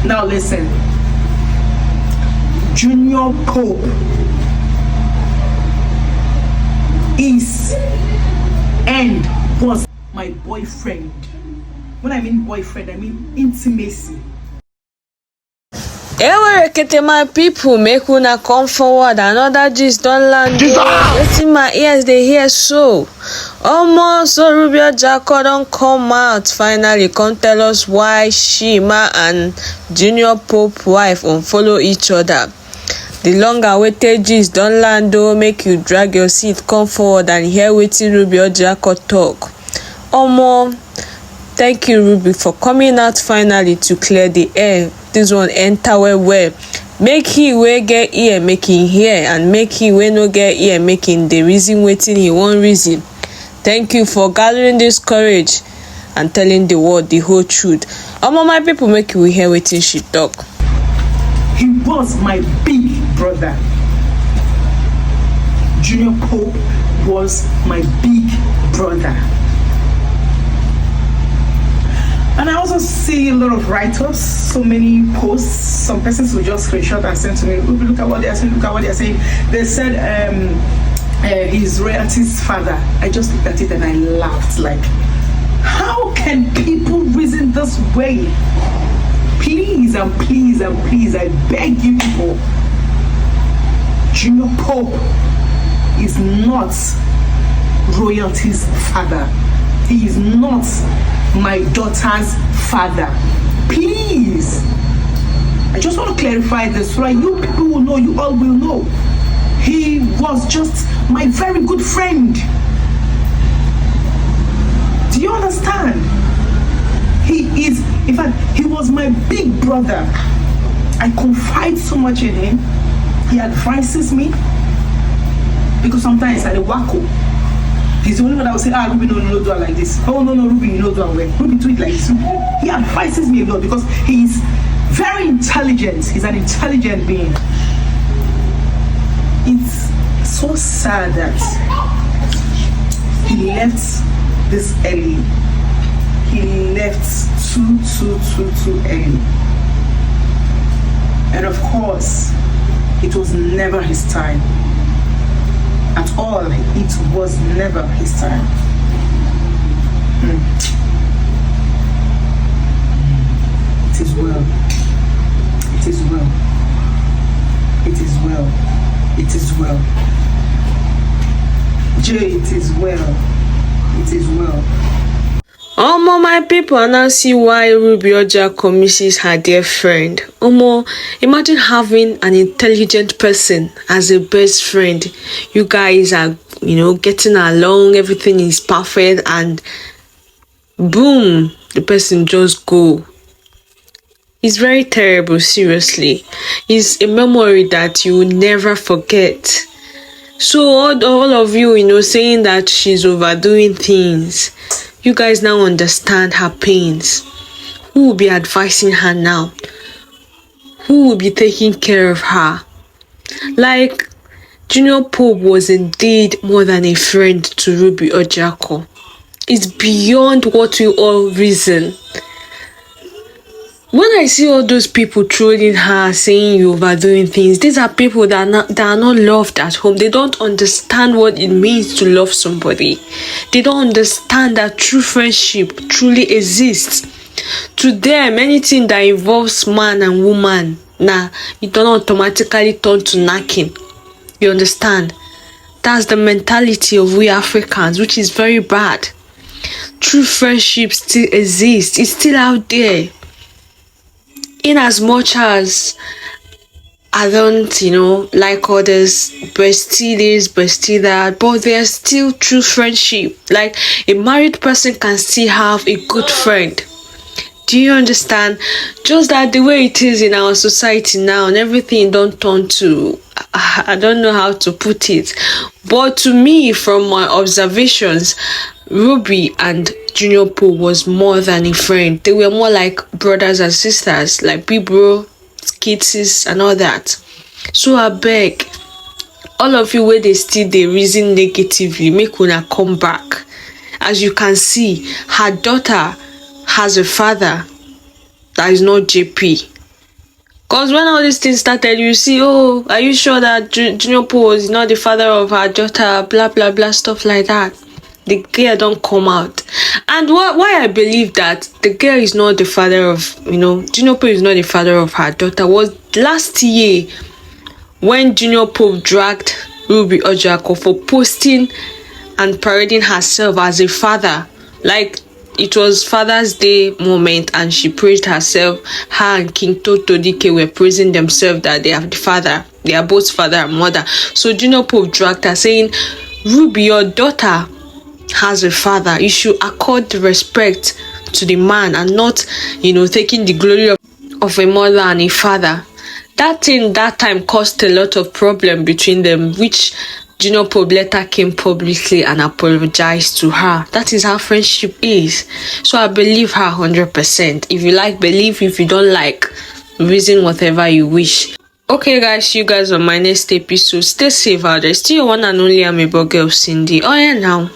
Now listen. Jnr Pope is and was my boyfriend. When I mean boyfriend, I mean intimacy. Ewerekete my people, make una come forward. Another gist don land. Wetin my ears they hear so. Almost so Ruby Orjiakor don't come out finally. Come tell us why Shima and Jnr Pope wife unfollow each other. The long awaited gist don land though. Make you drag your seat, come forward and hear wetin Ruby Orjiakor talk. Thank you, Ruby, for coming out finally to clear the air. This one enter well. Make he wey get ear, make him hear, and make he wey no get ear, make him the reason waiting he won't reason. Thank you for gathering this courage and telling the world the whole truth. My people, make you hear wetin she talk. He was my big brother. Jnr Pope was my big brother. And I also see a lot of write-ups, so many posts. Some persons will just screenshot and send to me, look at what they are saying, look at what they are saying. They said he's royalty's father. I just looked at it and I laughed, like, how can people reason this way? Please and please and please, I beg you people, Jnr Pope is not royalty's father. He is not my daughter's father. Please, I just want to clarify this so that you people will know, you all will know. He was just my very good friend. Do you understand? He is, in fact, he was my big brother. I confide so much in him. He advises me because sometimes I wacko. He's the only one that will say, Ruby, no, do it like this. Oh, no, Ruby, you know, do it well. Ruby, do it like this. He advises me a lot because he's very intelligent. He's an intelligent being. It's so sad that he left this early. He left too early. And of course, it was never his time. At all, it was never his time. It is well. It is well. It is well. It is well. Jay, it is well. It is well. My people, I now see why Ruby Orjiakor misses her dear friend. Imagine having an intelligent person as a best friend. You guys are, getting along, everything is perfect, and boom, the person just go. It's very terrible, seriously. It's a memory that you will never forget. So all of you, saying that she's overdoing things, you guys now understand her pains. Who will be advising her now? Who will be taking care of her? Like, Jnr Pope was indeed more than a friend to Ruby Orjiakor. It's beyond what we all reason. When I see all those people trolling her, saying you're overdoing things, these are people that are not loved at home. They don't understand what it means to love somebody. They don't understand that true friendship truly exists. To them, anything that involves man and woman, it don't automatically turn to knacking. You understand? That's the mentality of we Africans, which is very bad. True friendship still exists. It's still out there. In as much as I don't, like others, bestie this, bestie that, but there's still true friendship. Like, a married person can still have a good friend. Do you understand? Just that the way it is in our society now, and everything don't turn to, I don't know how to put it, but to me, from my observations, Ruby and Jnr Pope was more than a friend. They were more like brothers and sisters, like big bro, kids, and all that. So I beg all of you where they reason negatively, make una come back. As you can see, her daughter has a father that is not JP. Because when all these things started, you see, oh, are you sure that Jnr Pope is not the father of her daughter, blah, blah, blah, stuff like that. The girl don't come out. And why I believe that the girl is not the father of, Jnr Pope is not the father of her daughter was last year when Jnr Pope dragged Ruby Orjiakor for posting and parading herself as a father. Like, it was Father's Day moment and she praised herself. Her and King Tonto Dikeh were praising themselves that they have the father. They are both father and mother. So Jnr Pope dragged her saying, Ruby, your daughter has a father. You should accord the respect to the man and not, taking the glory of a mother and a father. That thing that time caused a lot of problem between them, which Jnr Pope later came publicly and apologized to her. That is how friendship is. So I believe her 100%. If you like, believe. If you don't like, reason whatever you wish. Okay guys, see you guys on my next episode. Stay safe out there. Still your one and only amebo girl Cindy. Oh yeah now.